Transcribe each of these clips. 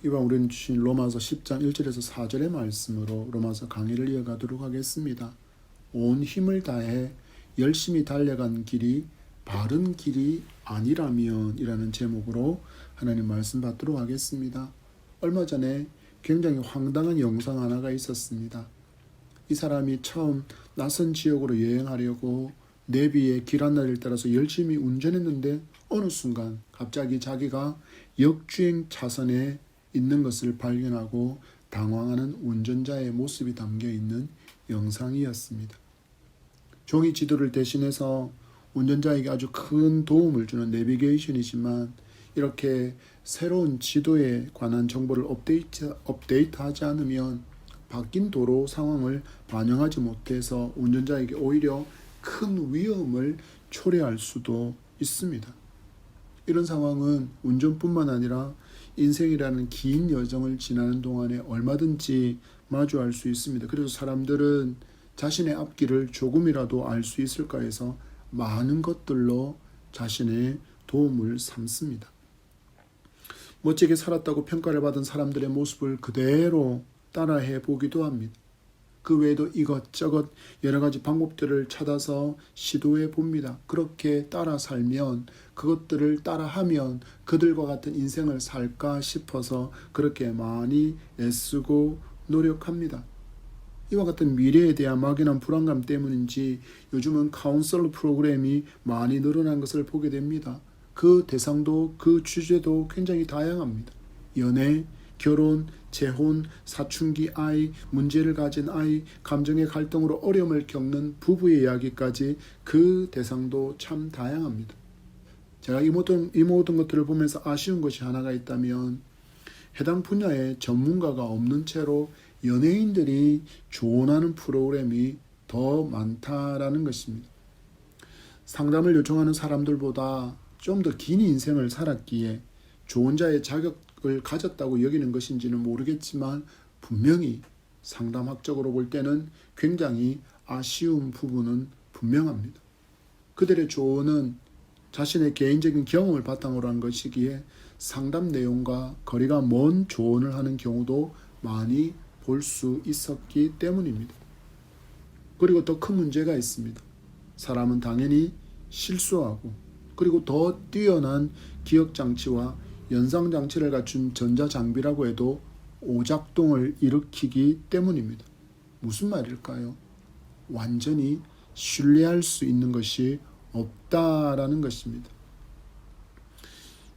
이번 우리는 주신 로마서 10장 1절에서 4절의 말씀으로 로마서 강의를 이어가도록 하겠습니다. 온 힘을 다해 열심히 달려간 길이 바른 길이 아니라면 이라는 제목으로 하나님 말씀 받도록 하겠습니다. 얼마 전에 굉장히 황당한 영상 하나가 있었습니다. 이 사람이 처음 낯선 지역으로 여행하려고 내비의 길 안내를 따라서 열심히 운전했는데 어느 순간 갑자기 자기가 역주행 차선에 있는 것을 발견하고 당황하는 운전자의 모습이 담겨 있는 영상이었습니다. 종이 지도를 대신해서 운전자에게 아주 큰 도움을 주는 내비게이션이지만 이렇게 새로운 지도에 관한 정보를 업데이트하지 않으면 바뀐 도로 상황을 반영하지 못해서 운전자에게 오히려 큰 위험을 초래할 수도 있습니다. 이런 상황은 운전뿐만 아니라 인생이라는 긴 여정을 지나는 동안에 얼마든지 마주할 수 있습니다. 그래서 사람들은 자신의 앞길을 조금이라도 알 수 있을까 해서 많은 것들로 자신의 도움을 삼습니다. 멋지게 살았다고 평가를 받은 사람들의 모습을 그대로 따라해 보기도 합니다. 그 외에도 이것저것 여러 가지 방법들을 찾아서 시도해 봅니다. 그렇게 따라 살면, 그것들을 따라하면 그들과 같은 인생을 살까 싶어서 그렇게 많이 애쓰고 노력합니다. 이와 같은 미래에 대한 막연한 불안감 때문인지 요즘은 카운셀러 프로그램이 많이 늘어난 것을 보게 됩니다. 그 대상도 그 주제도 굉장히 다양합니다. 연애, 결혼, 재혼, 사춘기 아이, 문제를 가진 아이, 감정의 갈등으로 어려움을 겪는 부부의 이야기까지 그 대상도 참 다양합니다. 제가 이 모든 것들을 보면서 아쉬운 것이 하나가 있다면 해당 분야에 전문가가 없는 채로 연예인들이 조언하는 프로그램이 더 많다라는 것입니다. 상담을 요청하는 사람들보다 좀 더 긴 인생을 살았기에 조언자의 자격을 가졌다고 여기는 것인지는 모르겠지만 분명히 상담학적으로 볼 때는 굉장히 아쉬운 부분은 분명합니다. 그들의 조언은 자신의 개인적인 경험을 바탕으로 한 것이기에 상담 내용과 거리가 먼 조언을 하는 경우도 많이 볼 수 있었기 때문입니다. 그리고 더 큰 문제가 있습니다. 사람은 당연히 실수하고 그리고 더 뛰어난 기억장치와 연상장치를 갖춘 전자장비라고 해도 오작동을 일으키기 때문입니다. 무슨 말일까요? 완전히 신뢰할 수 있는 것이 없다라는 것입니다.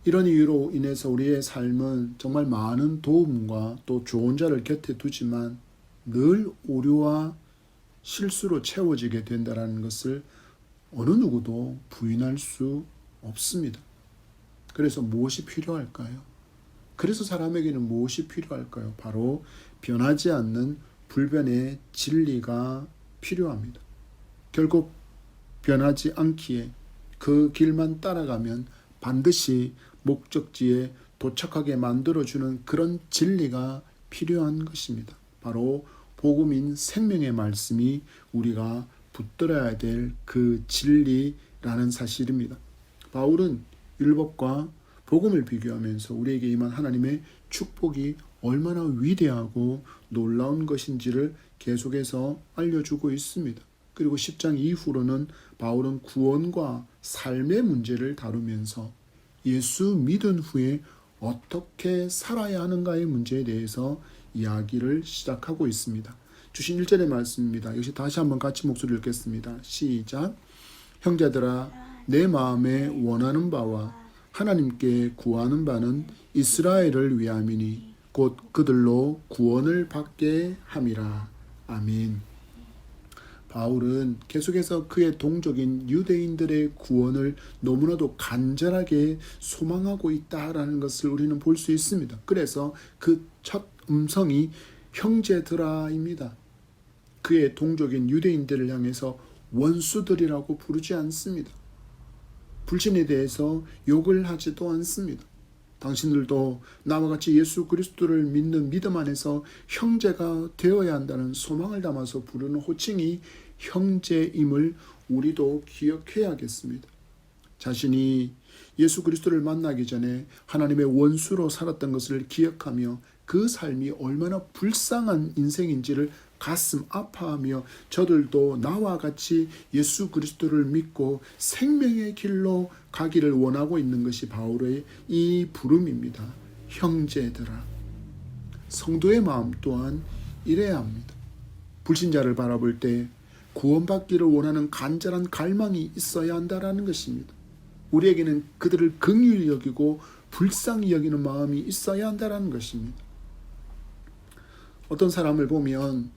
이런 이유로 인해서 우리의 삶은 정말 많은 도움과 또 조언자를 곁에 두지만 늘 오류와 실수로 채워지게 된다는 것을 어느 누구도 부인할 수 없습니다. 그래서 무엇이 필요할까요? 그래서 사람에게는 무엇이 필요할까요? 바로 변하지 않는 불변의 진리가 필요합니다. 결국 변하지 않기에 그 길만 따라가면 반드시 목적지에 도착하게 만들어주는 그런 진리가 필요한 것입니다. 바로 복음인 생명의 말씀이 우리가 붙들어야 될 그 진리라는 사실입니다. 바울은 율법과 복음을 비교하면서 우리에게 임한 하나님의 축복이 얼마나 위대하고 놀라운 것인지를 계속해서 알려주고 있습니다. 그리고 10장 이후로는 바울은 구원과 삶의 문제를 다루면서 예수 믿은 후에 어떻게 살아야 하는가의 문제에 대해서 이야기를 시작하고 있습니다. 주신 1절의 말씀입니다. 역시 다시 한번 같이 목소리를 읽겠습니다. 시작. 형제들아, 내 마음에 원하는 바와 하나님께 구하는 바는 이스라엘을 위함이니 곧 그들로 구원을 받게 함이라. 아멘. 바울은 계속해서 그의 동족인 유대인들의 구원을 너무나도 간절하게 소망하고 있다라는 것을 우리는 볼 수 있습니다. 그래서 그 첫 음성이 형제들아입니다. 그의 동족인 유대인들을 향해서 원수들이라고 부르지 않습니다. 불신에 대해서 욕을 하지도 않습니다. 당신들도 나와 같이 예수 그리스도를 믿는 믿음 안에서 형제가 되어야 한다는 소망을 담아서 부르는 호칭이 형제임을 우리도 기억해야겠습니다. 자신이 예수 그리스도를 만나기 전에 하나님의 원수로 살았던 것을 기억하며 그 삶이 얼마나 불쌍한 인생인지를 가슴 아파하며 저들도 나와 같이 예수 그리스도를 믿고 생명의 길로 가기를 원하고 있는 것이 바울의 이 부름입니다. 형제들아, 성도의 마음 또한 이래야 합니다. 불신자를 바라볼 때 구원받기를 원하는 간절한 갈망이 있어야 한다라는 것입니다. 우리에게는 그들을 긍휼히 여기고 불쌍히 여기는 마음이 있어야 한다라는 것입니다. 어떤 사람을 보면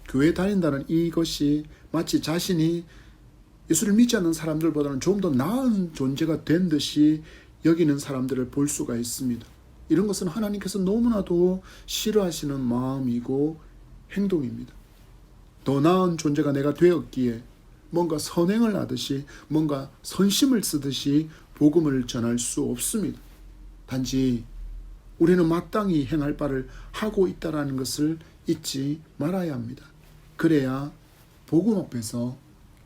교회 다닌다는 이것이 마치 자신이 예수를 믿지 않는 사람들보다는 좀 더 나은 존재가 된 듯이 여기는 사람들을 볼 수가 있습니다. 이런 것은 하나님께서 너무나도 싫어하시는 마음이고 행동입니다. 더 나은 존재가 내가 되었기에 뭔가 선행을 하듯이 뭔가 선심을 쓰듯이 복음을 전할 수 없습니다. 단지 우리는 마땅히 행할 바를 하고 있다는 것을 잊지 말아야 합니다. 그래야 복음 앞에서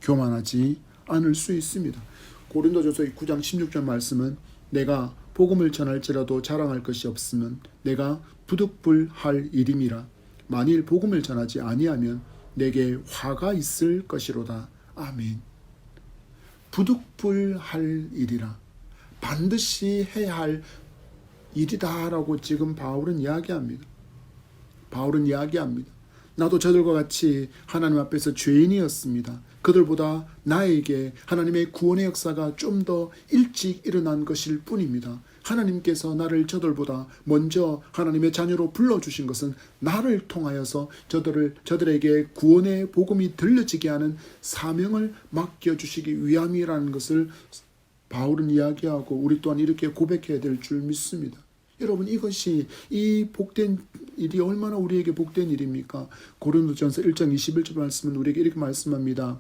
교만하지 않을 수 있습니다. 고린도전서 9장 16절 말씀은 내가 복음을 전할지라도 자랑할 것이 없으면 내가 부득불할 일임이라. 만일 복음을 전하지 아니하면 내게 화가 있을 것이로다. 아멘. 부득불할 일이라. 반드시 해야 할 일이다라고 지금 바울은 이야기합니다. 나도 저들과 같이 하나님 앞에서 죄인이었습니다. 그들보다 나에게 하나님의 구원의 역사가 좀 더 일찍 일어난 것일 뿐입니다. 하나님께서 나를 저들보다 먼저 하나님의 자녀로 불러주신 것은 나를 통하여서 저들에게 구원의 복음이 들려지게 하는 사명을 맡겨주시기 위함이라는 것을 바울은 이야기하고 우리 또한 이렇게 고백해야 될 줄 믿습니다. 여러분, 이것이 이 복된 일이 얼마나 우리에게 복된 일입니까? 고린도전서 1장 21절 말씀은 우리에게 이렇게 말씀합니다.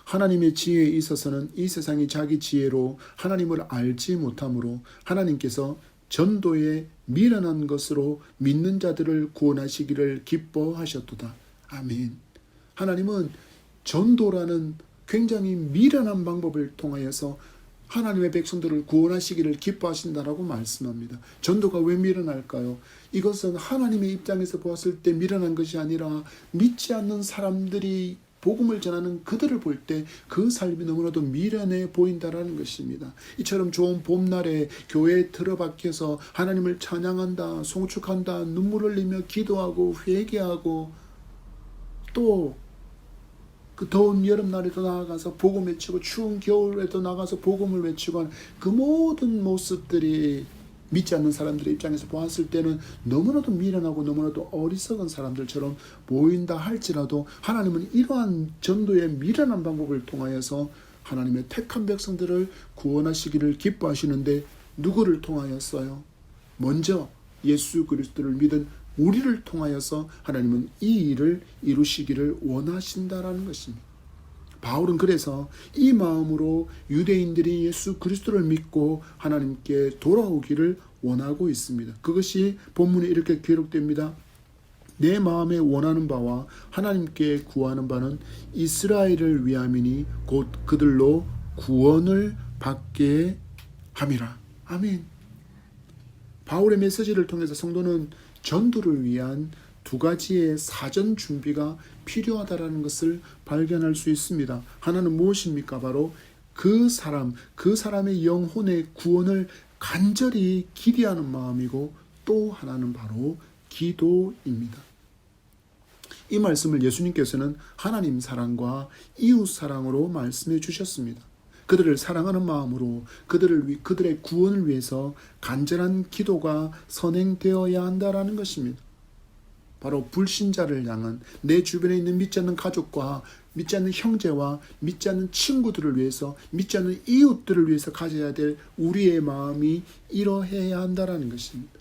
하나님의 지혜에 있어서는 이 세상이 자기 지혜로 하나님을 알지 못하므로 하나님께서 전도에 미련한 것으로 믿는 자들을 구원하시기를 기뻐하셨도다. 아멘. 하나님은 전도라는 굉장히 미련한 방법을 통하여서 하나님의 백성들을 구원하시기를 기뻐하신다라고 말씀합니다. 전도가 왜 미련할까요? 이것은 하나님의 입장에서 보았을 때 미련한 것이 아니라 믿지 않는 사람들이 복음을 전하는 그들을 볼 때 그 삶이 너무나도 미련해 보인다라는 것입니다. 이처럼 좋은 봄날에 교회에 들어박혀서 하나님을 찬양한다, 송축한다, 눈물 흘리며 기도하고 회개하고 또 그 더운 여름날에도 나아가서 복음 외치고 추운 겨울에도 나가서 복음을 외치고 하는 그 모든 모습들이 믿지 않는 사람들의 입장에서 보았을 때는 너무나도 미련하고 너무나도 어리석은 사람들처럼 보인다 할지라도 하나님은 이러한 전도의 미련한 방법을 통하여서 하나님의 택한 백성들을 구원하시기를 기뻐하시는데 누구를 통하였어요? 먼저 예수 그리스도를 믿은 우리를 통하여서 하나님은 이 일을 이루시기를 원하신다라는 것입니다. 바울은 그래서 이 마음으로 유대인들이 예수 그리스도를 믿고 하나님께 돌아오기를 원하고 있습니다. 그것이 본문에 이렇게 기록됩니다. 내 마음에 원하는 바와 하나님께 구하는 바는 이스라엘을 위함이니 곧 그들로 구원을 받게 함이라. 아멘. 바울의 메시지를 통해서 성도는 전도를 위한 두 가지의 사전 준비가 필요하다라는 것을 발견할 수 있습니다. 하나는 무엇입니까? 바로 그 사람의 영혼의 구원을 간절히 기대하는 마음이고 또 하나는 바로 기도입니다. 이 말씀을 예수님께서는 하나님 사랑과 이웃 사랑으로 말씀해 주셨습니다. 그들을 사랑하는 마음으로 그들의 구원을 위해서 간절한 기도가 선행되어야 한다라는 것입니다. 바로 불신자를 향한 내 주변에 있는 믿지 않는 가족과 믿지 않는 형제와 믿지 않는 친구들을 위해서 믿지 않는 이웃들을 위해서 가져야 될 우리의 마음이 이러해야 한다라는 것입니다.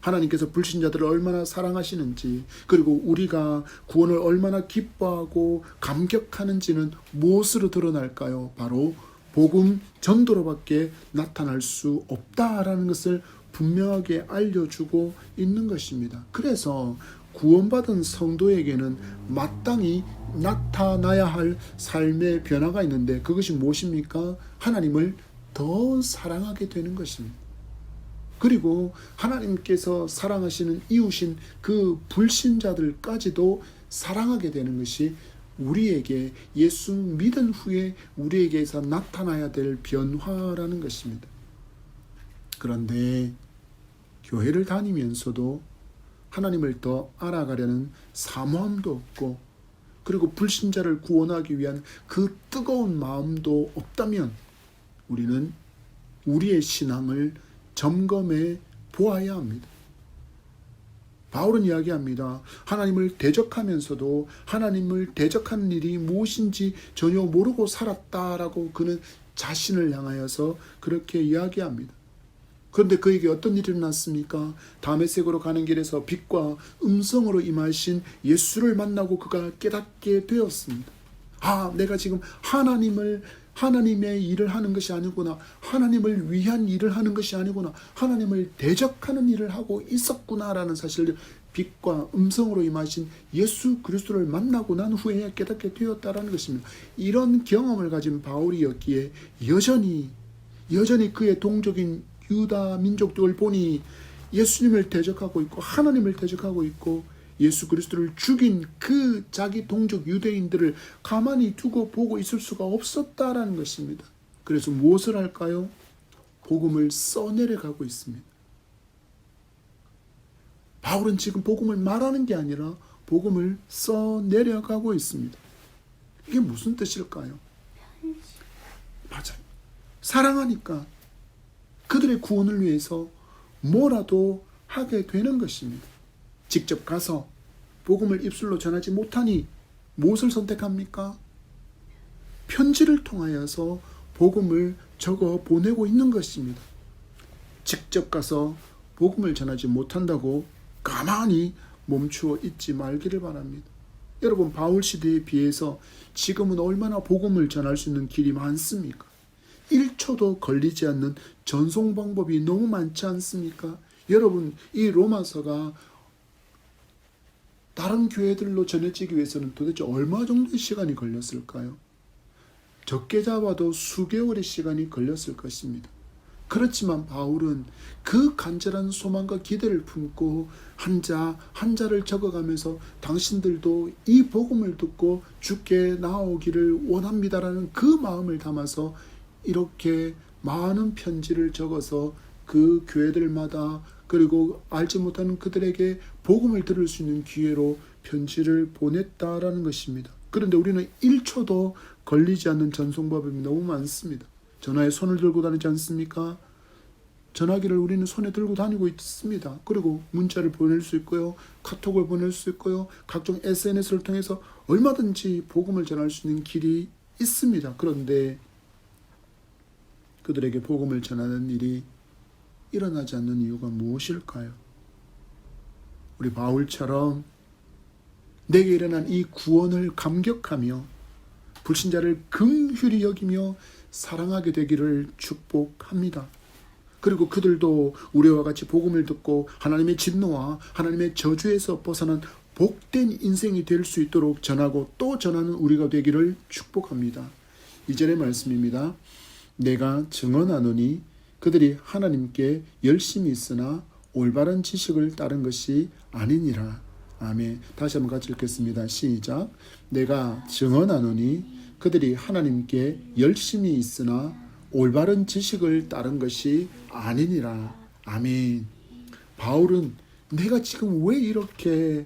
하나님께서 불신자들을 얼마나 사랑하시는지 그리고 우리가 구원을 얼마나 기뻐하고 감격하는지는 무엇으로 드러날까요? 바로 복음 전도로밖에 나타날 수 없다라는 것을 분명하게 알려주고 있는 것입니다. 그래서 구원받은 성도에게는 마땅히 나타나야 할 삶의 변화가 있는데 그것이 무엇입니까? 하나님을 더 사랑하게 되는 것입니다. 그리고 하나님께서 사랑하시는 이웃인 그 불신자들까지도 사랑하게 되는 것이 우리에게 예수 믿은 후에 우리에게서 나타나야 될 변화라는 것입니다. 그런데 교회를 다니면서도 하나님을 더 알아가려는 사모함도 없고 그리고 불신자를 구원하기 위한 그 뜨거운 마음도 없다면 우리는 우리의 신앙을 점검해 보아야 합니다. 바울은 이야기합니다. 하나님을 대적하면서도 하나님을 대적하는 일이 무엇인지 전혀 모르고 살았다라고 그는 자신을 향하여서 그렇게 이야기합니다. 그런데 그에게 어떤 일이 일어났습니까? 다메섹으로 가는 길에서 빛과 음성으로 임하신 예수를 만나고 그가 깨닫게 되었습니다. 내가 지금 하나님의 일을 하는 것이 아니구나. 하나님을 위한 일을 하는 것이 아니구나. 하나님을 대적하는 일을 하고 있었구나라는 사실을 빛과 음성으로 임하신 예수 그리스도를 만나고 난 후에 깨닫게 되었다라는 것입니다. 이런 경험을 가진 바울이었기에 여전히 그의 동족인 유다 민족들을 보니 예수님을 대적하고 있고 하나님을 대적하고 있고 예수 그리스도를 죽인 그 자기 동족 유대인들을 가만히 두고 보고 있을 수가 없었다라는 것입니다. 그래서 무엇을 할까요? 복음을 써내려가고 있습니다. 바울은 지금 복음을 말하는 게 아니라 복음을 써내려가고 있습니다. 이게 무슨 뜻일까요? 맞아요. 사랑하니까 그들의 구원을 위해서 뭐라도 하게 되는 것입니다. 직접 가서 복음을 입술로 전하지 못하니 무엇을 선택합니까? 편지를 통하여서 복음을 적어 보내고 있는 것입니다. 직접 가서 복음을 전하지 못한다고 가만히 멈추어 있지 말기를 바랍니다. 여러분, 바울 시대에 비해서 지금은 얼마나 복음을 전할 수 있는 길이 많습니까? 1초도 걸리지 않는 전송 방법이 너무 많지 않습니까? 여러분, 이 로마서가 다른 교회들로 전해지기 위해서는 도대체 얼마 정도의 시간이 걸렸을까요? 적게 잡아도 수개월의 시간이 걸렸을 것입니다. 그렇지만 바울은 그 간절한 소망과 기대를 품고 한자를 적어가면서 당신들도 이 복음을 듣고 주께 나오기를 원합니다라는 그 마음을 담아서 이렇게 많은 편지를 적어서 그 교회들마다 그리고 알지 못하는 그들에게 복음을 들을 수 있는 기회로 편지를 보냈다라는 것입니다. 그런데 우리는 1초도 걸리지 않는 전송법이 너무 많습니다. 전화에 손을 들고 다니지 않습니까? 전화기를 우리는 손에 들고 다니고 있습니다. 그리고 문자를 보낼 수 있고요. 카톡을 보낼 수 있고요. 각종 SNS를 통해서 얼마든지 복음을 전할 수 있는 길이 있습니다. 그런데 그들에게 복음을 전하는 일이 일어나지 않는 이유가 무엇일까요? 우리 바울처럼 내게 일어난 이 구원을 감격하며 불신자를 긍휼히 여기며 사랑하게 되기를 축복합니다. 그리고 그들도 우리와 같이 복음을 듣고 하나님의 진노와 하나님의 저주에서 벗어난 복된 인생이 될 수 있도록 전하고 또 전하는 우리가 되기를 축복합니다. 2절의 말씀입니다. 내가 증언하노니 그들이 하나님께 열심히 있으나 올바른 지식을 따른 것이 아니니라. 아멘. 다시 한번 같이 읽겠습니다. 시작. 내가 증언하노니 그들이 하나님께 열심히 있으나 올바른 지식을 따른 것이 아니니라. 아멘. 바울은 내가 지금 왜 이렇게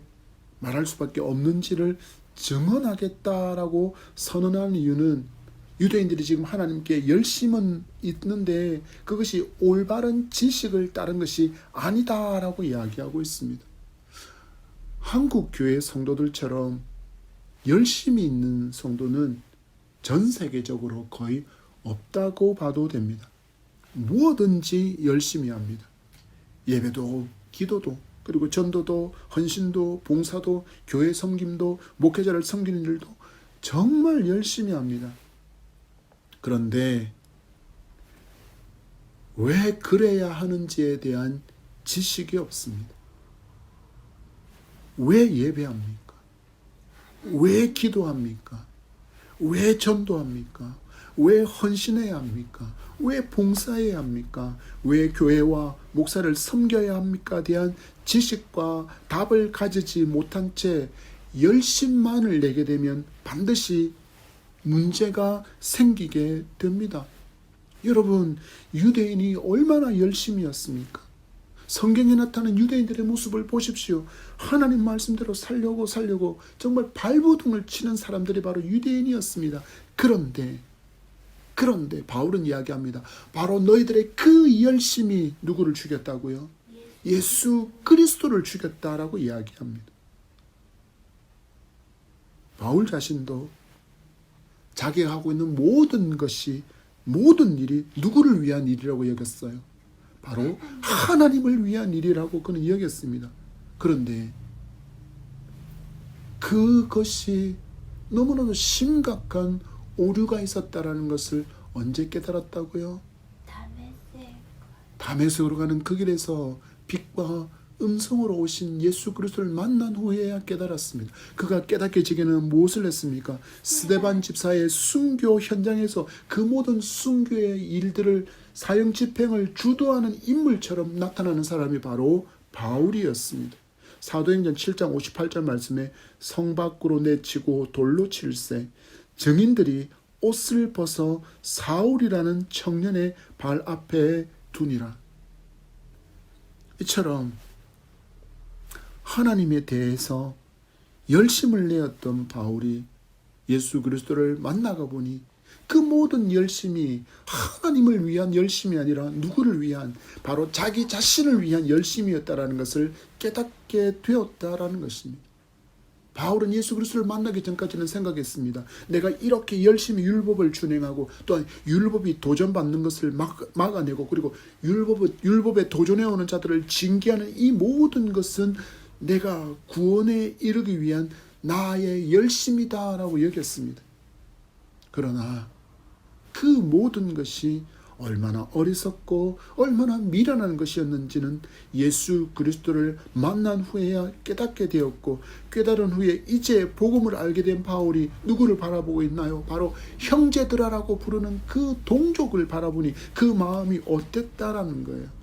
말할 수밖에 없는지를 증언하겠다라고 선언하는 이유는 유대인들이 지금 하나님께 열심은 있는데 그것이 올바른 지식을 따른 것이 아니다라고 이야기하고 있습니다. 한국 교회 성도들처럼 열심히 있는 성도는 전 세계적으로 거의 없다고 봐도 됩니다. 무엇든지 열심히 합니다. 예배도, 기도도, 그리고 전도도, 헌신도, 봉사도, 교회 섬김도, 목회자를 섬기는 일도 정말 열심히 합니다. 그런데 왜 그래야 하는지에 대한 지식이 없습니다. 왜 예배합니까? 왜 기도합니까? 왜 전도합니까? 왜 헌신해야 합니까? 왜 봉사해야 합니까? 왜 교회와 목사를 섬겨야 합니까? 대한 지식과 답을 가지지 못한 채 열심만을 내게 되면 반드시 문제가 생기게 됩니다. 여러분, 유대인이 얼마나 열심이었습니까? 성경에 나타난 유대인들의 모습을 보십시오. 하나님 말씀대로 살려고 정말 발버둥을 치는 사람들이 바로 유대인이었습니다. 그런데 바울은 이야기합니다. 바로 너희들의 그 열심이 누구를 죽였다고요? 예수 그리스도를 죽였다라고 이야기합니다. 바울 자신도 자기가 하고 있는 모든 일이 누구를 위한 일이라고 여겼어요? 바로 하나님을 위한 일이라고 그는 여겼습니다. 그런데 그것이 너무나도 심각한 오류가 있었다라는 것을 언제 깨달았다고요? 다메섹으로 가는 그 길에서 빛과 음성으로 오신 예수 그리스도를 만난 후에야 깨달았습니다. 그가 깨닫게 지기는 무엇을 했습니까? 스데반 집사의 순교 현장에서 그 모든 순교의 일들을 사형 집행을 주도하는 인물처럼 나타나는 사람이 바로 바울이었습니다. 사도행전 7장 58절 말씀에 성 밖으로 내치고 돌로 칠세 증인들이 옷을 벗어 사울이라는 청년의 발 앞에 두니라. 이처럼 하나님에 대해서 열심을 내었던 바울이 예수 그리스도를 만나가 보니 그 모든 열심이 하나님을 위한 열심이 아니라 누구를 위한, 바로 자기 자신을 위한 열심이었다라는 것을 깨닫게 되었다라는 것입니다. 바울은 예수 그리스도를 만나기 전까지는 생각했습니다. 내가 이렇게 열심히 율법을 준행하고 또한 율법이 도전받는 것을 막아내고 그리고 율법에 도전해오는 자들을 징계하는 이 모든 것은 내가 구원에 이르기 위한 나의 열심이다라고 여겼습니다. 그러나 그 모든 것이 얼마나 어리석고 얼마나 미련한 것이었는지는 예수 그리스도를 만난 후에야 깨닫게 되었고, 깨달은 후에 이제 복음을 알게 된 바울이 누구를 바라보고 있나요? 바로 형제들아라고 부르는 그 동족을 바라보니 그 마음이 어땠다라는 거예요.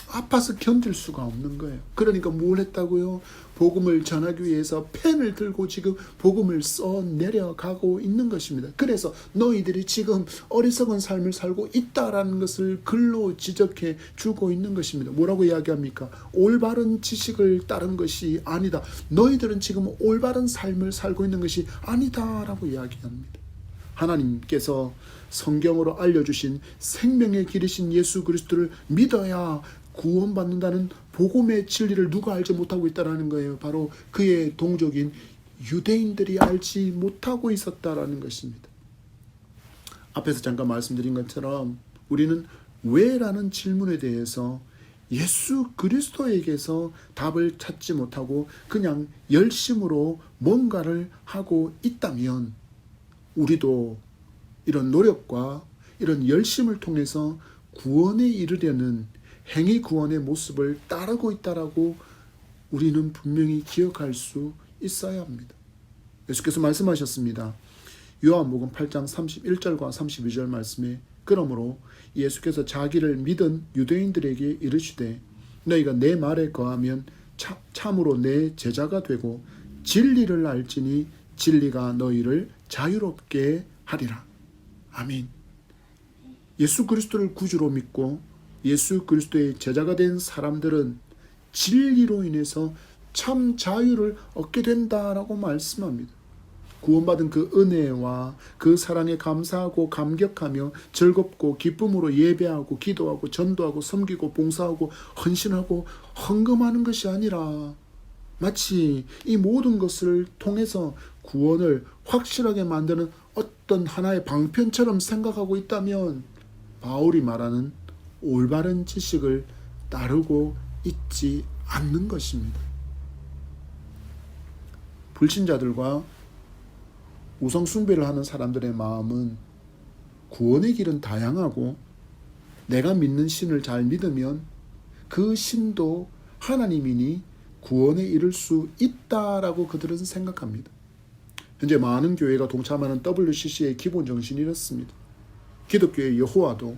아파서 견딜 수가 없는 거예요. 그러니까 뭘 했다고요? 복음을 전하기 위해서 펜을 들고 지금 복음을 써 내려가고 있는 것입니다. 그래서 너희들이 지금 어리석은 삶을 살고 있다라는 것을 글로 지적해 주고 있는 것입니다. 뭐라고 이야기합니까? 올바른 지식을 따른 것이 아니다. 너희들은 지금 올바른 삶을 살고 있는 것이 아니다라고 이야기합니다. 하나님께서 성경으로 알려주신 생명의 길이신 예수 그리스도를 믿어야 구원받는다는 복음의 진리를 누가 알지 못하고 있다는 거예요. 바로 그의 동족인 유대인들이 알지 못하고 있었다라는 것입니다. 앞에서 잠깐 말씀드린 것처럼 우리는 왜라는 질문에 대해서 예수 그리스도에게서 답을 찾지 못하고 그냥 열심으로 뭔가를 하고 있다면 우리도 이런 노력과 이런 열심을 통해서 구원에 이르려는 행위 구원의 모습을 따르고 있다라고 우리는 분명히 기억할 수 있어야 합니다. 예수께서 말씀하셨습니다. 요한복음 8장 31절과 32절 말씀에 그러므로 예수께서 자기를 믿은 유대인들에게 이르시되 너희가 내 말에 거하면 참으로 내 제자가 되고 진리를 알지니 진리가 너희를 자유롭게 하리라. 아멘. 예수 그리스도를 구주로 믿고 예수 그리스도의 제자가 된 사람들은 진리로 인해서 참 자유를 얻게 된다라고 말씀합니다. 구원받은 그 은혜와 그 사랑에 감사하고 감격하며 즐겁고 기쁨으로 예배하고 기도하고 전도하고 섬기고 봉사하고 헌신하고 헌금하는 것이 아니라 마치 이 모든 것을 통해서 구원을 확실하게 만드는 어떤 하나의 방편처럼 생각하고 있다면 바울이 말하는 올바른 지식을 따르고 있지 않는 것입니다. 불신자들과 우상숭배를 하는 사람들의 마음은 구원의 길은 다양하고 내가 믿는 신을 잘 믿으면 그 신도 하나님이니 구원에 이를 수 있다라고 그들은 생각합니다. 현재 많은 교회가 동참하는 WCC의 기본 정신이 이렇습니다. 기독교의 여호와도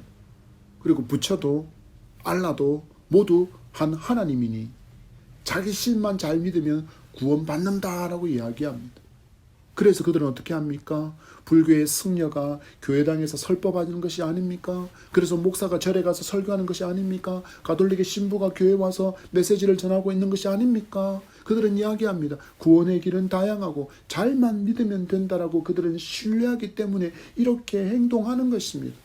그리고 부처도 알라도 모두 한 하나님이니 자기 신만 잘 믿으면 구원받는다라고 이야기합니다. 그래서 그들은 어떻게 합니까? 불교의 승려가 교회당에서 설법하는 것이 아닙니까? 그래서 목사가 절에 가서 설교하는 것이 아닙니까? 가톨릭의 신부가 교회에 와서 메시지를 전하고 있는 것이 아닙니까? 그들은 이야기합니다. 구원의 길은 다양하고 잘만 믿으면 된다라고 그들은 신뢰하기 때문에 이렇게 행동하는 것입니다.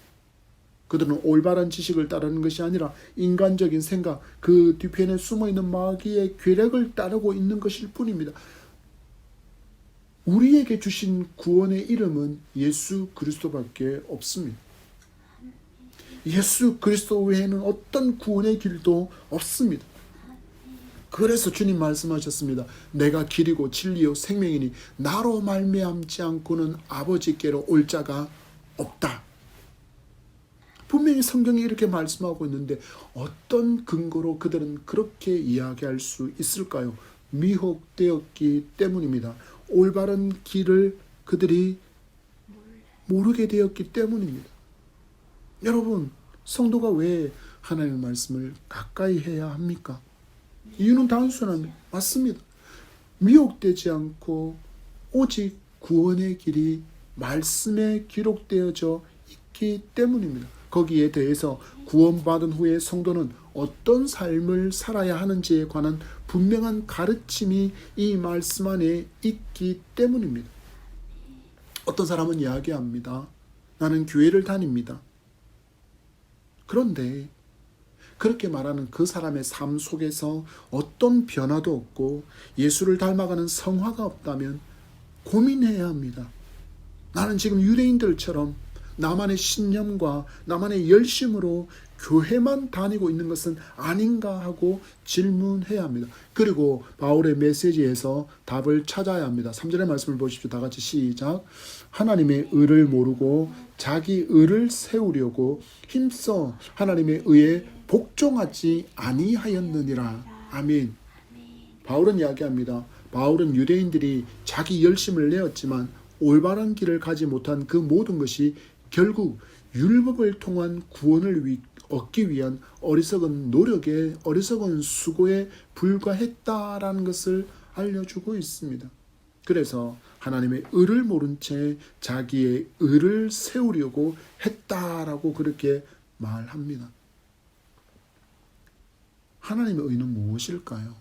그들은 올바른 지식을 따르는 것이 아니라 인간적인 생각, 그 뒤편에 숨어있는 마귀의 괴력을 따르고 있는 것일 뿐입니다. 우리에게 주신 구원의 이름은 예수 그리스도밖에 없습니다. 예수 그리스도 외에는 어떤 구원의 길도 없습니다. 그래서 주님 말씀하셨습니다. 내가 길이고 진리요 생명이니 나로 말미암지 않고는 아버지께로 올 자가 없다. 분명히 성경이 이렇게 말씀하고 있는데 어떤 근거로 그들은 그렇게 이야기할 수 있을까요? 미혹되었기 때문입니다. 올바른 길을 그들이 모르게 되었기 때문입니다. 여러분, 성도가 왜 하나님의 말씀을 가까이 해야 합니까? 이유는 단순합니다. 맞습니다. 미혹되지 않고 오직 구원의 길이 말씀에 기록되어져 있기 때문입니다. 거기에 대해서 구원받은 후에 성도는 어떤 삶을 살아야 하는지에 관한 분명한 가르침이 이 말씀 안에 있기 때문입니다. 어떤 사람은 이야기합니다. 나는 교회를 다닙니다. 그런데 그렇게 말하는 그 사람의 삶 속에서 어떤 변화도 없고 예수를 닮아가는 성화가 없다면 고민해야 합니다. 나는 지금 유대인들처럼 나만의 신념과 나만의 열심으로 교회만 다니고 있는 것은 아닌가 하고 질문해야 합니다. 그리고 바울의 메시지에서 답을 찾아야 합니다. 3절의 말씀을 보십시오. 다 같이 시작. 하나님의 의를 모르고 자기 의를 세우려고 힘써 하나님의 의에 복종하지 아니하였느니라. 아멘. 바울은 이야기합니다. 바울은 유대인들이 자기 열심을 내었지만 올바른 길을 가지 못한 그 모든 것이 결국 율법을 통한 구원을 얻기 위한 어리석은 노력에 어리석은 수고에 불과했다라는 것을 알려주고 있습니다. 그래서 하나님의 의를 모른 채 자기의 의를 세우려고 했다라고 그렇게 말합니다. 하나님의 의는 무엇일까요?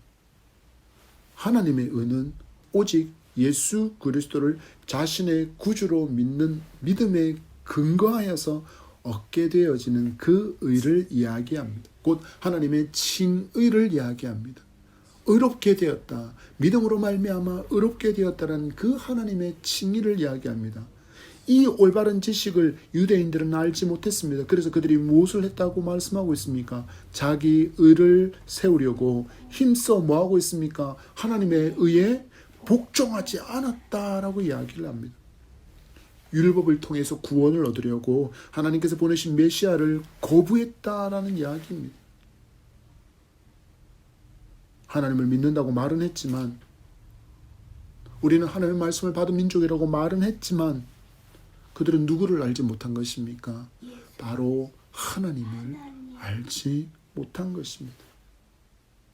하나님의 의는 오직 예수 그리스도를 자신의 구주로 믿는 믿음에 근거하여서 얻게 되어지는 그 의를 이야기합니다. 곧 하나님의 칭의를 이야기합니다. 의롭게 되었다. 믿음으로 말미암아 의롭게 되었다라는 그 하나님의 칭의를 이야기합니다. 이 올바른 지식을 유대인들은 알지 못했습니다. 그래서 그들이 무엇을 했다고 말씀하고 있습니까? 자기 의를 세우려고 힘써 뭐하고 있습니까? 하나님의 의에 복종하지 않았다라고 이야기를 합니다. 율법을 통해서 구원을 얻으려고 하나님께서 보내신 메시아를 거부했다라는 이야기입니다. 하나님을 믿는다고 말은 했지만, 우리는 하나님의 말씀을 받은 민족이라고 말은 했지만, 그들은 누구를 알지 못한 것입니까? 바로 하나님을 알지 못한 것입니다.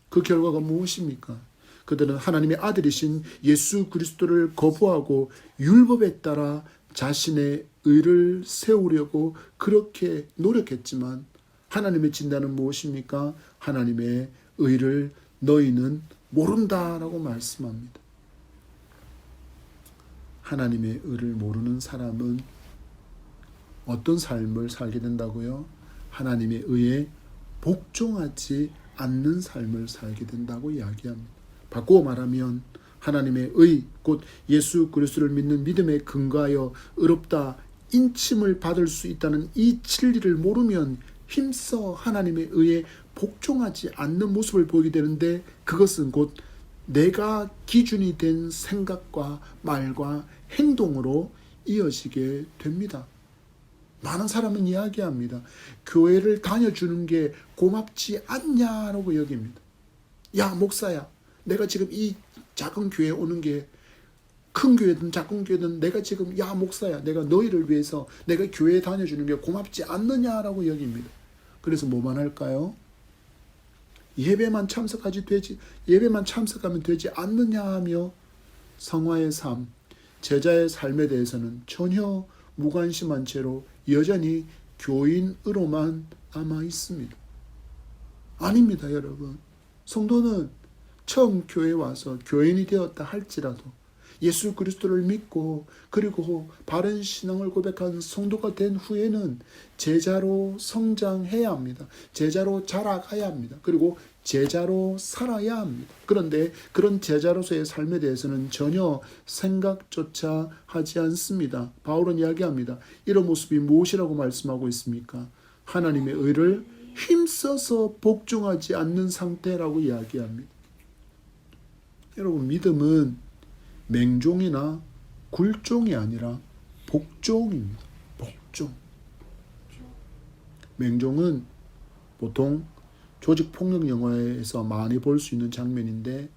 그 결과가 무엇입니까? 그들은 하나님의 아들이신 예수 그리스도를 거부하고 율법에 따라 자신의 의를 세우려고 그렇게 노력했지만 하나님의 진단은 무엇입니까? 하나님의 의를 너희는 모른다라고 말씀합니다. 하나님의 의를 모르는 사람은 어떤 삶을 살게 된다고요? 하나님의 의에 복종하지 않는 삶을 살게 된다고 이야기합니다. 바꾸어 말하면 하나님의 의, 곧 예수 그리스도를 믿는 믿음에 근거하여 의롭다 인침을 받을 수 있다는 이 진리를 모르면 힘써 하나님의 의에 복종하지 않는 모습을 보이게 되는데, 그것은 곧 내가 기준이 된 생각과 말과 행동으로 이어지게 됩니다. 많은 사람은 이야기합니다. 교회를 다녀주는 게 고맙지 않냐라고 여깁니다. 야 목사야, 내가 지금 이 작은 교회에 오는 게 큰 교회든 작은 교회든 내가 지금 야 목사야 내가 너희를 위해서 내가 교회에 다녀주는 게 고맙지 않느냐라고 여깁니다. 그래서 뭐만 할까요? 예배만 참석하면 되지 않느냐 하며 성화의 삶, 제자의 삶에 대해서는 전혀 무관심한 채로 여전히 교인으로만 남아 있습니다. 아닙니다, 여러분. 성도는 처음 교회에 와서 교인이 되었다 할지라도 예수 그리스도를 믿고 그리고 바른 신앙을 고백한 성도가 된 후에는 제자로 성장해야 합니다. 제자로 자라가야 합니다. 그리고 제자로 살아야 합니다. 그런데 그런 제자로서의 삶에 대해서는 전혀 생각조차 하지 않습니다. 바울은 이야기합니다. 이런 모습이 무엇이라고 말씀하고 있습니까? 하나님의 의를 힘써서 복종하지 않는 상태라고 이야기합니다. 여러분, 믿음은 맹종이나 굴종이 아니라 복종입니다. 복종. 맹종은 보통 조직폭력 영화에서 많이 볼 수 있는 장면인데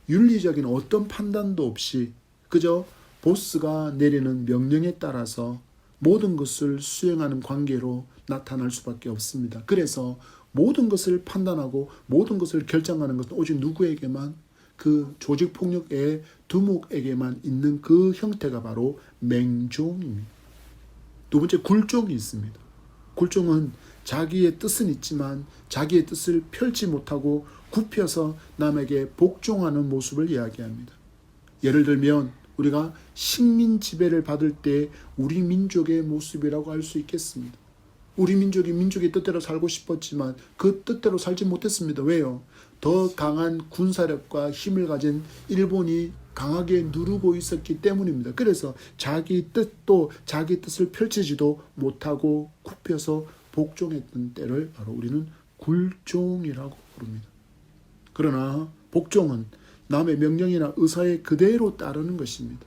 윤리적인 어떤 판단도 없이 그저 보스가 내리는 명령에 따라서 모든 것을 수행하는 관계로 나타날 수밖에 없습니다. 그래서 모든 것을 판단하고 모든 것을 결정하는 것은 오직 누구에게만? 그 조직폭력의 두목에게만 있는 그 형태가 바로 맹종입니다. 두 번째, 굴종이 있습니다. 굴종은 자기의 뜻은 있지만 자기의 뜻을 펼치 못하고 굽혀서 남에게 복종하는 모습을 이야기합니다. 예를 들면 우리가 식민 지배를 받을 때 우리 민족의 모습이라고 할 수 있겠습니다. 우리 민족이 민족의 뜻대로 살고 싶었지만 그 뜻대로 살지 못했습니다. 왜요? 더 강한 군사력과 힘을 가진 일본이 강하게 누르고 있었기 때문입니다. 그래서 자기 뜻을 펼치지도 못하고 굽혀서 복종했던 때를 바로 우리는 굴종이라고 부릅니다. 그러나 복종은 남의 명령이나 의사에 그대로 따르는 것입니다.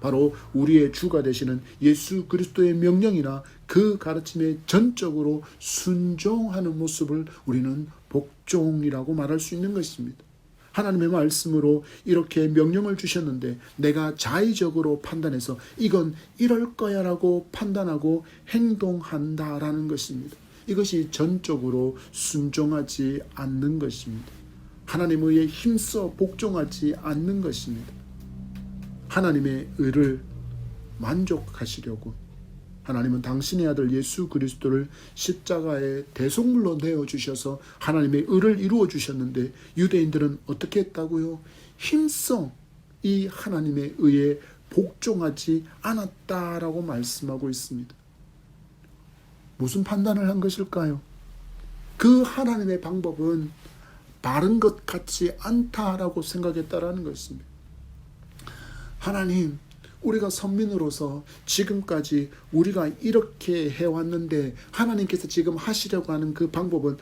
바로 우리의 주가 되시는 예수 그리스도의 명령이나 그 가르침에 전적으로 순종하는 모습을 우리는 복종이라고 말할 수 있는 것입니다. 하나님의 말씀으로 이렇게 명령을 주셨는데 내가 자의적으로 판단해서 이건 이럴 거야 라고 판단하고 행동한다라는 것입니다. 이것이 전적으로 순종하지 않는 것입니다. 하나님의 의에 힘써 복종하지 않는 것입니다. 하나님의 의를 만족하시려고 하나님은 당신의 아들 예수 그리스도를 십자가에 대속물로 내어주셔서 하나님의 의를 이루어 주셨는데 유대인들은 어떻게 했다고요? 힘써 이 하나님의 의에 복종하지 않았다라고 말씀하고 있습니다. 무슨 판단을 한 것일까요? 그 하나님의 방법은 바른 것 같지 않다라고 생각했다라는 것입니다. 하나님, 우리가 선민으로서 지금까지 우리가 이렇게 해왔는데 하나님께서 지금 하시려고 하는 그 방법은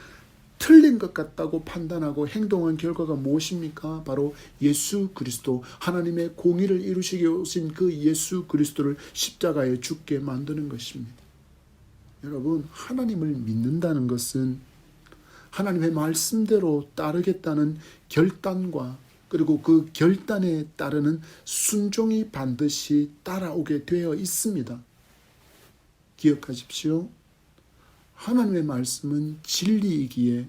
틀린 것 같다고 판단하고 행동한 결과가 무엇입니까? 바로 예수 그리스도, 하나님의 공의를 이루시기 오신 그 예수 그리스도를 십자가에 죽게 만드는 것입니다. 여러분, 하나님을 믿는다는 것은 하나님의 말씀대로 따르겠다는 결단과 그리고 그 결단에 따르는 순종이 반드시 따라오게 되어 있습니다. 기억하십시오. 하나님의 말씀은 진리이기에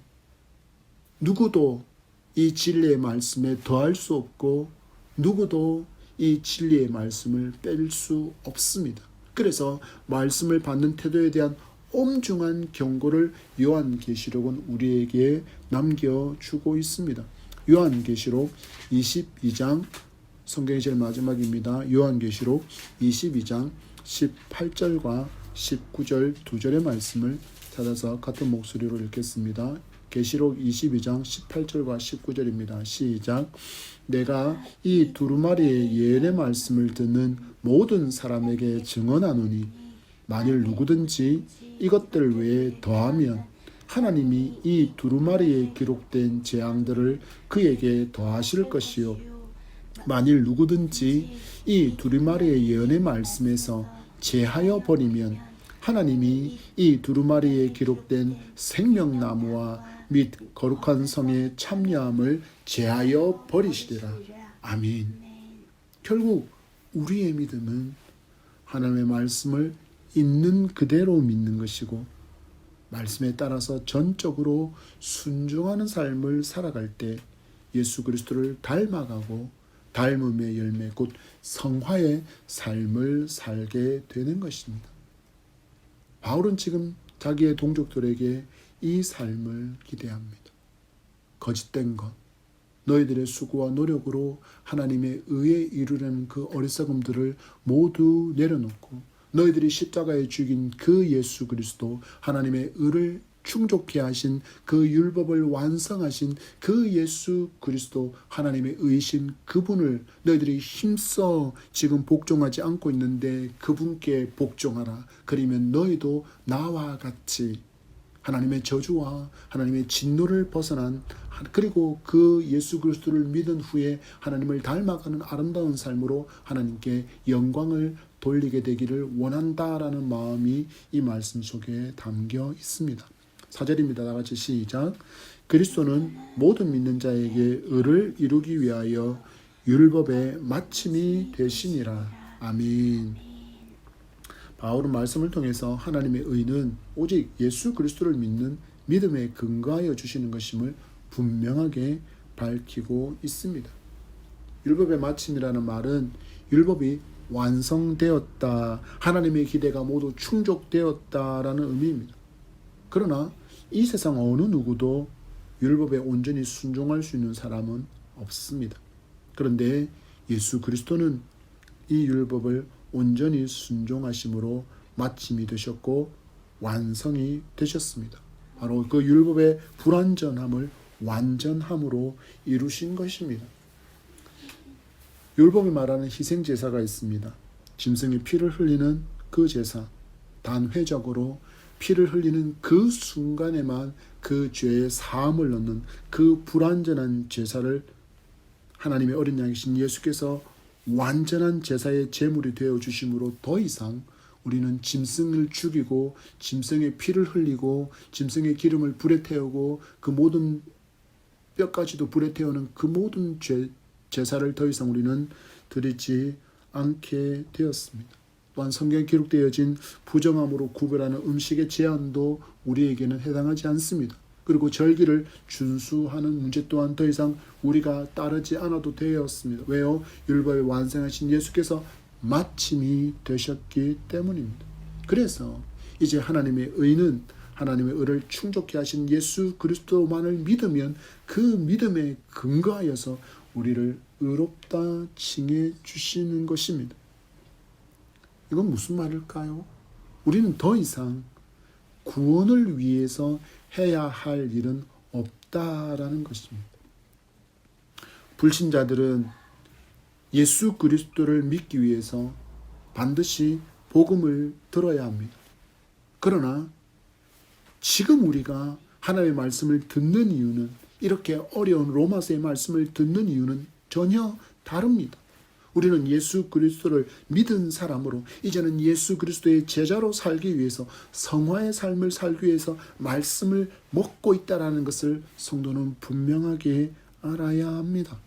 누구도 이 진리의 말씀에 더할 수 없고 누구도 이 진리의 말씀을 뺄 수 없습니다. 그래서 말씀을 받는 태도에 대한 엄중한 경고를 요한계시록은 우리에게 남겨주고 있습니다. 요한계시록 22장, 성경의 제일 마지막입니다. 요한계시록 22장 18절과 19절 두 절의 말씀을 찾아서 같은 목소리로 읽겠습니다. 계시록 22장 18절과 19절입니다. 시작. 내가 이 두루마리의 예언의 말씀을 듣는 모든 사람에게 증언하노니 만일 누구든지 이것들 외에 더하면 하나님이 이 두루마리에 기록된 재앙들을 그에게 더하실 것이요 만일 누구든지 이 두루마리의 예언의 말씀에서 제하여 버리면 하나님이 이 두루마리에 기록된 생명나무와 및 거룩한 성의 참여함을 제하여 버리시리라. 아멘. 결국 우리의 믿음은 하나님의 말씀을 있는 그대로 믿는 것이고 말씀에 따라서 전적으로 순종하는 삶을 살아갈 때 예수 그리스도를 닮아가고 닮음의 열매 곧 성화의 삶을 살게 되는 것입니다. 바울은 지금 자기의 동족들에게 이 삶을 기대합니다. 거짓된 것, 너희들의 수고와 노력으로 하나님의 의에 이르려는 그 어리석음들을 모두 내려놓고 너희들이 십자가에 죽인 그 예수 그리스도, 하나님의 의를 충족케 하신 그 율법을 완성하신 그 예수 그리스도, 하나님의 의신 그분을 너희들이 힘써 지금 복종하지 않고 있는데 그분께 복종하라. 그러면 너희도 나와 같이 하나님의 저주와 하나님의 진노를 벗어난, 그리고 그 예수 그리스도를 믿은 후에 하나님을 닮아가는 아름다운 삶으로 하나님께 영광을 돌리게 되기를 원한다라는 마음이 이 말씀 속에 담겨 있습니다. 4절입니다. 다 같이 시작. 그리스도는 모든 믿는 자에게 의를 이루기 위하여 율법의 마침이 되시니라. 아멘. 바울은 말씀을 통해서 하나님의 의는 오직 예수 그리스도를 믿는 믿음에 근거하여 주시는 것임을 분명하게 밝히고 있습니다. 율법의 마침이라는 말은 율법이 완성되었다, 하나님의 기대가 모두 충족되었다라는 의미입니다. 그러나 이 세상 어느 누구도 율법에 온전히 순종할 수 있는 사람은 없습니다. 그런데 예수 그리스도는 이 율법을 온전히 순종하심으로 마침이 되셨고 완성이 되셨습니다. 바로 그 율법의 불완전함을 완전함으로 이루신 것입니다. 율법이 말하는 희생제사가 있습니다. 짐승의 피를 흘리는 그 제사, 단회적으로 피를 흘리는 그 순간에만 그 죄의 사함을 넣는 그 불완전한 제사를 하나님의 어린 양이신 예수께서 완전한 제사의 제물이 되어 주심으로 더 이상 우리는 짐승을 죽이고 짐승의 피를 흘리고 짐승의 기름을 불에 태우고 그 모든 뼈까지도 불에 태우는 그 모든 제사를 더 이상 우리는 드리지 않게 되었습니다. 또한 성경에 기록되어진 부정함으로 구별하는 음식의 제한도 우리에게는 해당하지 않습니다. 그리고 절기를 준수하는 문제 또한 더 이상 우리가 따르지 않아도 되었습니다. 왜요? 율법을 완성하신 예수께서 마침이 되셨기 때문입니다. 그래서 이제 하나님의 의는 하나님의 의를 충족케 하신 예수 그리스도만을 믿으면 그 믿음에 근거하여서 우리를 의롭다 칭해 주시는 것입니다. 이건 무슨 말일까요? 우리는 더 이상 구원을 위해서 해야 할 일은 없다라는 것입니다. 불신자들은 예수 그리스도를 믿기 위해서 반드시 복음을 들어야 합니다. 그러나 지금 우리가 하나님의 말씀을 듣는 이유는, 이렇게 어려운 로마서의 말씀을 듣는 이유는 전혀 다릅니다. 우리는 예수 그리스도를 믿은 사람으로 이제는 예수 그리스도의 제자로 살기 위해서, 성화의 삶을 살기 위해서 말씀을 먹고 있다는 것을 성도는 분명하게 알아야 합니다.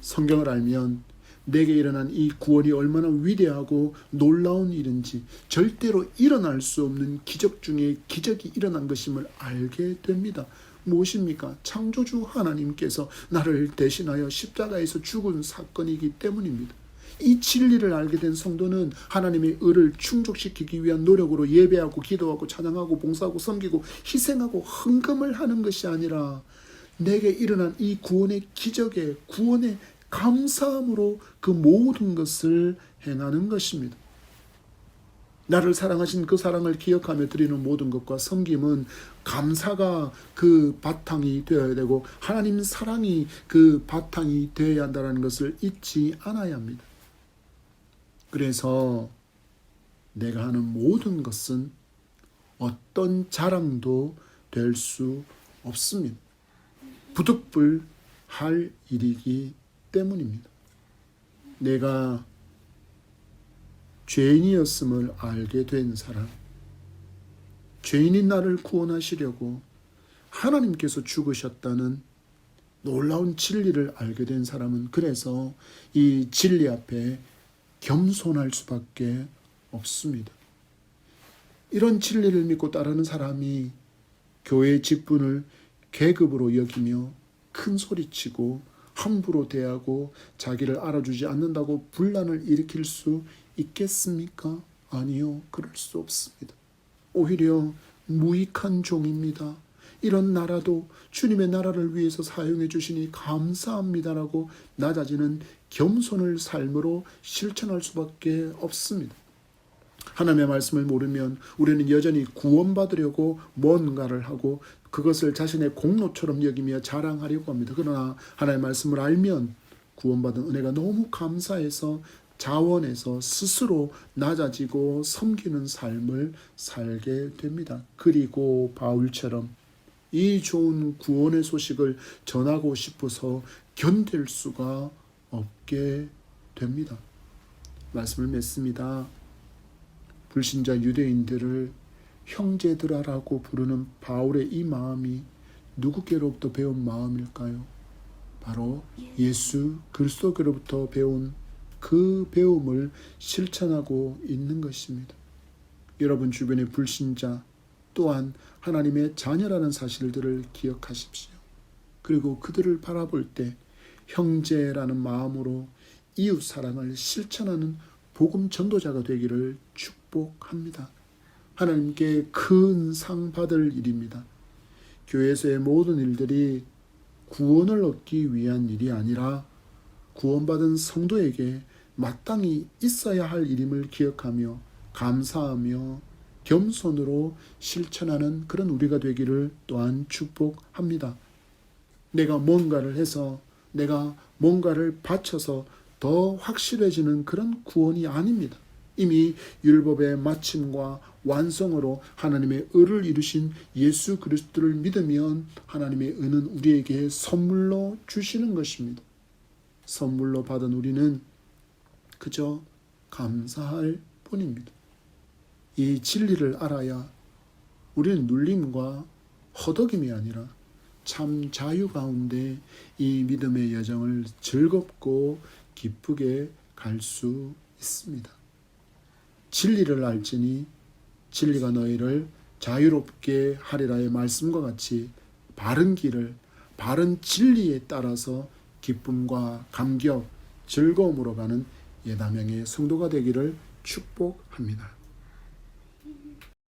성경을 알면 내게 일어난 이 구원이 얼마나 위대하고 놀라운 일인지, 절대로 일어날 수 없는 기적 중에 기적이 일어난 것임을 알게 됩니다. 무엇입니까? 창조주 하나님께서 나를 대신하여 십자가에서 죽은 사건이기 때문입니다. 이 진리를 알게 된 성도는 하나님의 의를 충족시키기 위한 노력으로 예배하고 기도하고 찬양하고 봉사하고 섬기고 희생하고 헌금을 하는 것이 아니라 내게 일어난 이 구원의 기적에, 구원의 감사함으로 그 모든 것을 행하는 것입니다. 나를 사랑하신 그 사랑을 기억하며 드리는 모든 것과 섬김은 감사가 그 바탕이 되어야 되고 하나님 사랑이 그 바탕이 되어야 한다는 것을 잊지 않아야 합니다. 그래서 내가 하는 모든 것은 어떤 자랑도 될 수 없습니다. 부득불할 일이기 때문입니다. 내가 죄인이었음을 알게 된 사람, 죄인인 나를 구원하시려고 하나님께서 죽으셨다는 놀라운 진리를 알게 된 사람은 그래서 이 진리 앞에 겸손할 수밖에 없습니다. 이런 진리를 믿고 따르는 사람이 교회의 직분을 계급으로 여기며 큰 소리치고 함부로 대하고 자기를 알아주지 않는다고 분란을 일으킬 수 있겠습니까? 아니요, 그럴 수 없습니다. 오히려 무익한 종입니다. 이런 나라도 주님의 나라를 위해서 사용해 주시니 감사합니다라고 낮아지는 겸손을 삶으로 실천할 수밖에 없습니다. 하나님의 말씀을 모르면 우리는 여전히 구원받으려고 뭔가를 하고 그것을 자신의 공로처럼 여기며 자랑하려고 합니다. 그러나 하나님의 말씀을 알면 구원받은 은혜가 너무 감사해서 자원해서 스스로 낮아지고 섬기는 삶을 살게 됩니다. 그리고 바울처럼 이 좋은 구원의 소식을 전하고 싶어서 견딜 수가 없게 됩니다. 말씀을 맺습니다. 불신자 유대인들을 형제들아라고 부르는 바울의 이 마음이 누구께로부터 배운 마음일까요? 바로 예수 그리스도께로부터 배운 그 배움을 실천하고 있는 것입니다. 여러분 주변의 불신자 또한 하나님의 자녀라는 사실들을 기억하십시오. 그리고 그들을 바라볼 때 형제라는 마음으로 이웃 사랑을 실천하는 복음 전도자가 되기를 축복합니다. 하나님께 큰 상 받을 일입니다. 교회에서의 모든 일들이 구원을 얻기 위한 일이 아니라 구원받은 성도에게 마땅히 있어야 할 일임을 기억하며 감사하며 겸손으로 실천하는 그런 우리가 되기를 또한 축복합니다. 내가 뭔가를 해서 내가 뭔가를 바쳐서 더 확실해지는 그런 구원이 아닙니다. 이미 율법의 마침과 완성으로 하나님의 의를 이루신 예수 그리스도를 믿으면 하나님의 의는 우리에게 선물로 주시는 것입니다. 선물로 받은 우리는 그저 감사할 뿐입니다. 이 진리를 알아야 우리는 눌림과 허덕임이 아니라 참 자유 가운데 이 믿음의 여정을 즐겁고 기쁘게 갈 수 있습니다. 진리를 알지니 진리가 너희를 자유롭게 하리라의 말씀과 같이 바른 길을 바른 진리에 따라서 기쁨과 감격, 즐거움으로 가는 예다명의 성도가 되기를 축복합니다.